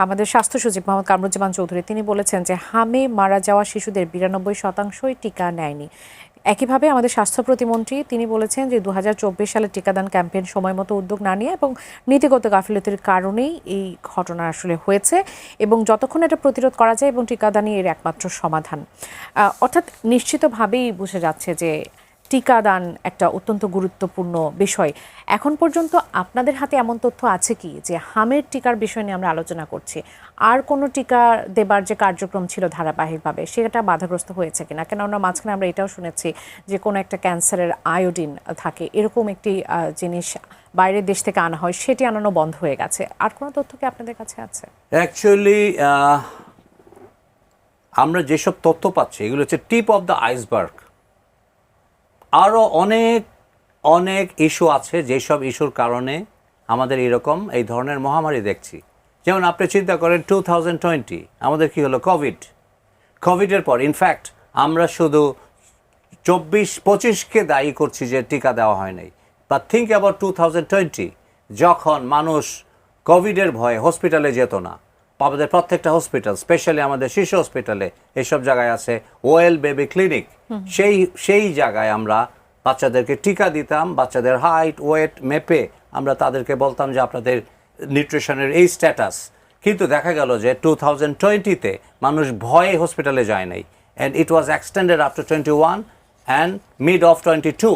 আমাদের স্বাস্থ্য সচিব মোহাম্মদ কামরুজ্জামান চৌধুরী তিনি বলেছেন যে হামে মারা যাওয়া শিশুদের 92%ই টিকা নেয়নি। একইভাবে আমাদের স্বাস্থ্য প্রতিমন্ত্রী তিনি বলেছেন যে 2024 সালে টিকাদান ক্যাম্পেইন সময় মতো উদ্যোগ না নিয়ে এবং নীতিগত গাফিলতির কারণেই এই ঘটনা আসলে হয়েছে এবং যতক্ষণ এটা প্রতিরোধ করা যায় এবং টিকাদানই এর একমাত্র সমাধান। অর্থাৎ নিশ্চিতভাবেই বুঝে যাচ্ছে যে টিকাদান একটা অত্যন্ত গুরুত্বপূর্ণ বিষয়। এখন পর্যন্ত আপনাদের হাতে এমন তথ্য আছে কি যে হামের টিকার বিষয় নিয়ে আমরা আলোচনা করছি, আর কোনো টিকা দেবার যে কার্যক্রম ছিল ধারাবাহিকভাবে সেটা বাধাগ্রস্ত হয়েছে কিনা? কেননা মাঝখানে আমরা এটাও শুনেছি যে কোনো একটা ক্যান্সারের আয়োডিন থাকে, এরকম একটি জিনিস বাইরের দেশ থেকে আনা হয়, সেটি আনানো বন্ধ হয়ে গেছে। আর কোনো তথ্য কি আপনাদের কাছে আছে? অ্যাকচুয়ালি আমরা যেসব তথ্য পাচ্ছি এগুলো হচ্ছে টিপ অফ দ্য আইসবার্গ। আরও অনেক অনেক ইস্যু আছে যেসব ইস্যুর কারণে আমাদের এরকম এই ধরনের মহামারী দেখছি। যেমন আপনি চিন্তা করেন 2020 আমাদের কি হলো, কোভিডের পর ইনফ্যাক্ট আমরা শুধু 24-25কে দায়ী করছি যে টিকা দেওয়া হয় নাই, বাট থিঙ্ক অ্যাবাউট 2020 যখন মানুষ কোভিডের ভয়ে হসপিটালে যেত না। আমাদের প্রত্যেকটা হসপিটাল, স্পেশালি আমাদের শিশু হসপিটালে এইসব জায়গায় আছে ওয়েল বেবি ক্লিনিক, সেই জায়গায় আমরা বাচ্চাদেরকে টিকা দিতাম। বাচ্চাদের হাইট ওয়েট মেপে আমরা তাদেরকে বলতাম যে আপনাদের নিউট্রিশনের এই স্ট্যাটাস। কিন্তু দেখা গেল যে 2020-তে মানুষ ভয়ে হসপিটালে যায় নাই, and it was extended up to 21 and mid of 22।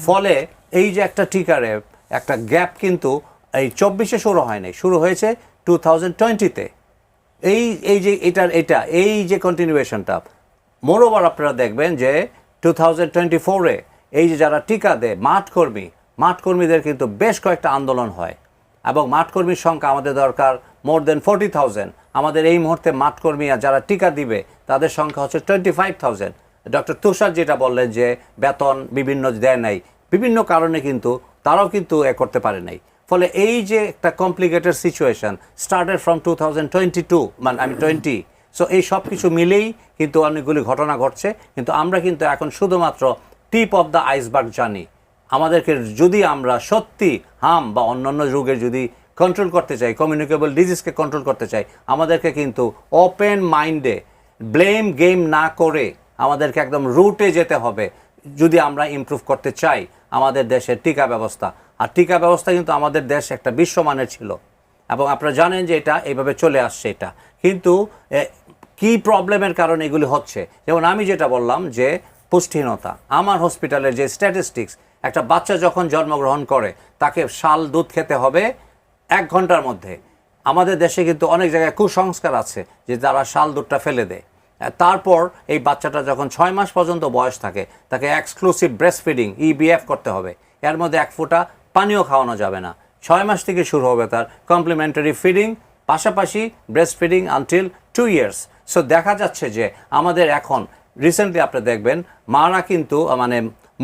ফলে এই যে একটা টিকারে একটা গ্যাপ কিন্তু এই 24-এ শুরু হয় নাই, শুরু হয়েছে 2020-তে। এই যে এই যে কন্টিনিউয়েশনটা, মোরওভার আপনারা দেখবেন যে 2024-এ এই যে যারা টিকা দেয় মাঠকর্মীদের কিন্তু বেশ কয়েকটা আন্দোলন হয়, এবং মাঠকর্মীর সংখ্যা আমাদের দরকার মোর দেন 40,000। আমাদের এই মুহূর্তে মাঠকর্মী যারা টিকা দিবে তাদের সংখ্যা হচ্ছে 25,000। ডক্টর তুষার যেটা বললেন যে বেতন বিভিন্ন দেয় নাই, বিভিন্ন কারণে কিন্তু তারাও কিন্তু করতে পারে নাই। ফলে এই যে একটা complicated situation started from 2022 20। So এই সব কিছু মিলেই কিন্তু অনেকগুলি ঘটনা ঘটছে। কিন্তু আমরা কিন্তু এখন শুধুমাত্র টিপ অফ দ্য আইসবার্গ জানি। আমাদেরকে যদি আমরা সত্যি হাম বা অন্যান্য রোগের যদি কন্ট্রোল করতে চাই, কমিউনিকেবল ডিজিজকে কন্ট্রোল করতে চাই, আমাদেরকে কিন্তু ওপেন মাইন্ডে ব্লেম গেম না করে আমাদেরকে একদম রুটে যেতে হবে যদি আমরা ইমপ্রুভ করতে চাই আমাদের দেশের টিকা ব্যবস্থা। আর টিকা ব্যবস্থা কিন্তু আমাদের দেশ একটা বিশ্বমানের ছিল, এবং আপনারা জানেন যে এটা এইভাবে চলে আসছে। এটা কিন্তু কি প্রবলেমের কারণে এগুলি হচ্ছে, যেমন আমি যেটা বললাম যে পুষ্টিহীনতা। আমার হসপিটালের যে স্ট্যাটিস্টিক্স, একটা বাচ্চা যখন জন্মগ্রহণ করে তাকে শাল দুধ খেতে হবে 1 ঘন্টার মধ্যে। আমাদের দেশে কিন্তু অনেক জায়গায় কুসংস্কার আছে যে তারা শাল দুধটা ফেলে দেয়। তারপর এই বাচ্চাটা যখন 6 মাস পর্যন্ত বয়স থাকে তাকে এক্সক্লুসিভ ব্রেস্ট ফিডিং ইবিএফ করতে হবে, এর মধ্যে 1 ফোঁটা পানিও খাওয়ানো যাবে না। 6 মাস থেকে শুরু হবে তার কমপ্লিমেন্টারি ফিডিং, পাশাপাশি breast feeding until 2 years. So দেখা যাচ্ছে যে আমাদের এখন রিসেন্টলি আপনি দেখবেন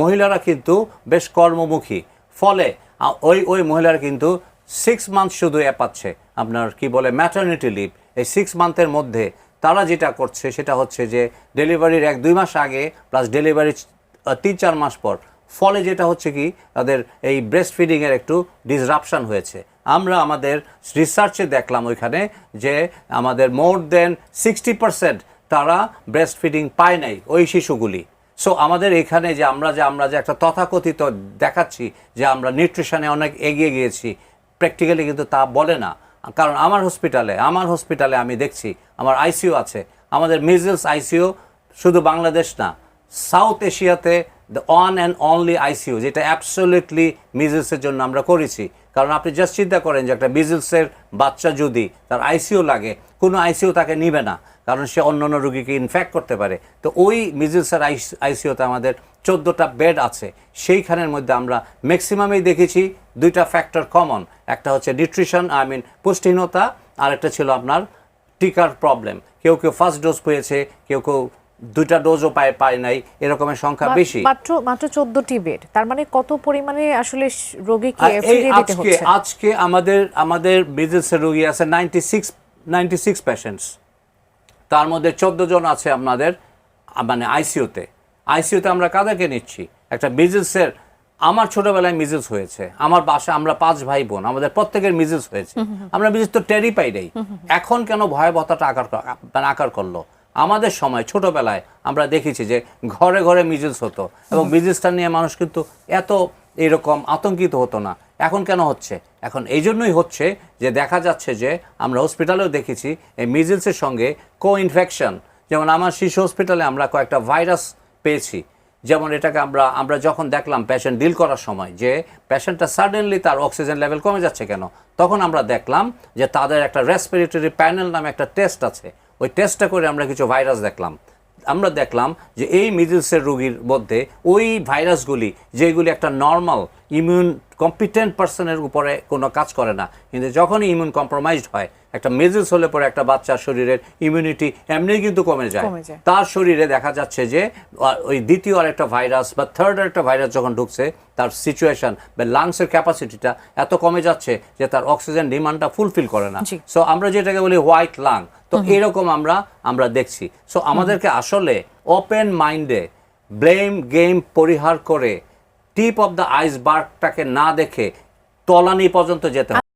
মহিলারা কিন্তু বেশ কর্মমুখী। ফলে ওই মহিলারা কিন্তু 6 মান্থ শুধু পাচ্ছে আপনার কি বলে ম্যাটারনিটি লিভ। এই 6 মান্থের মধ্যে তারা যেটা করছে সেটা হচ্ছে যে ডেলিভারির 1-2 মাস আগে প্লাস ডেলিভারি 3-4 মাস পর। ফলে যেটা হচ্ছে কি তাদের এই ব্রেস্ট ফিডিংয়ের একটু ডিসরাপশন হয়েছে। আমরা আমাদের রিসার্চে দেখলাম ওইখানে যে আমাদের মোর দেন 60% তারা ব্রেস্ট ফিডিং পায় নাই ওই শিশুগুলি। সো আমাদের এখানে যে আমরা যে একটা তথাকথিত দেখাচ্ছি যে আমরা নিউট্রিশনে অনেক এগিয়ে গিয়েছি, প্র্যাকটিক্যালি কিন্তু তা বলে না। কারণ আমার হসপিটালে আমি দেখছি আমার আইসিইউ আছে, আমাদের মিজলস আইসিইউ শুধু বাংলাদেশ না, সাউথ এশিয়াতে the one and only ICU যেটা অ্যাবসলিউটলি মিজলসের জন্য আমরা করেছি। কারণ আপনি জাস্ট চিন্তা করেন যে একটা মিজলসের বাচ্চা যদি তার আইসিইউ লাগে, কোনো আইসিইউ তাকে নিবে না, কারণ সে অন্যান্য রোগীকে ইনফেক্ট করতে পারে। তো ওই মিজলসের আইসিইউতে আমাদের 14টা বেড আছে। সেইখানের মধ্যে আমরা ম্যাক্সিমামেই দেখেছি 2টা ফ্যাক্টর কমন, একটা হচ্ছে নিউট্রিশন পুষ্টিহীনতা, আর একটা ছিল আপনার টিকার প্রবলেম। কেউ ফার্স্ট ডোজ পেয়েছে, কেউ 2টা ডোজও পায় নাই, এরকমের সংখ্যা বেশি। মাত্র 14টি বেড, তার মানে কত পরিমাণে আসলে রোগীকে ফিরিয়ে দিতে হচ্ছে। আজকে আমাদের মিজলসের রোগী আছে 96 পেশেন্টস, তার মধ্যে 14 জন আছে আপনাদের আইসিইউতে। আমরা কাদেরকে নিচ্ছি? একটা মিজলসের আমার ছোটবেলায় মিজেলস হয়েছে, আমার বাসায় আমরা 5 ভাই বোন, আমাদের প্রত্যেকের মিজেলস হয়েছে, আমরা মিজেলস তো টেরই পাই নাই। এখন কেন ভয়াবহতাটা আকার করলো? আমাদের সময় ছোটবেলায় আমরা দেখেছি যে ঘরে ঘরে মিজেলস হতো এবং মিজেলসটা নিয়ে মানুষ কিন্তু এত এরকম আতঙ্কিত হতো না। এখন কেন হচ্ছে? এখন এই জন্যই হচ্ছে যে দেখা যাচ্ছে যে আমরা হসপিটালেও দেখেছি এই মিজেলসের সঙ্গে কো-ইনফেকশন। যেমন আমার শিশু হসপিটালে আমরা কয়েকটা ভাইরাস পেয়েছি। যেমন এটাকে আমরা যখন দেখলাম পেশেন্ট ডিল করার সময় যে পেশেন্টটা সাডেনলি তার অক্সিজেন লেভেল কমে যাচ্ছে কেন, তখন আমরা দেখলাম যে তাদের একটা রেসপিরেটরি প্যানেল নামে একটা টেস্ট আছে। ওই টেস্টটা করে আমরা কিছু ভাইরাস দেখলাম। আমরা দেখলাম যে এই মিজেলসের রোগীর মধ্যে ওই ভাইরাসগুলি, যেগুলি একটা নর্মাল ইমিউন কম্পিটেন্ট পার্সনের উপরে কোনো কাজ করে না, কিন্তু যখনই ইমিউন কম্প্রোমাইজড হয়, একটা মিজেলস হলে পরে একটা বাচ্চার শরীরের ইমিউনিটি এমনি কিন্তু কমে যায়। তার শরীরে দেখা যাচ্ছে যে ওই দ্বিতীয় আরেকটা ভাইরাস বা থার্ড আরেকটা ভাইরাস যখন ঢুকছে, তার সিচুয়েশন বা লাংসের ক্যাপাসিটিটা এত কমে যাচ্ছে যে তার অক্সিজেন ডিমান্ডটা ফুলফিল করে না। সো আমরা যেটাকে বলি হোয়াইট লাং, তো এরকম আমরা দেখছি। সো আমাদেরকে আসলে ওপেন মাইন্ডে ব্লেম গেম পরিহার করে টিপ অফ দ্য আইসবার্গটাকে না দেখে তলানি পর্যন্ত যেতে হবে।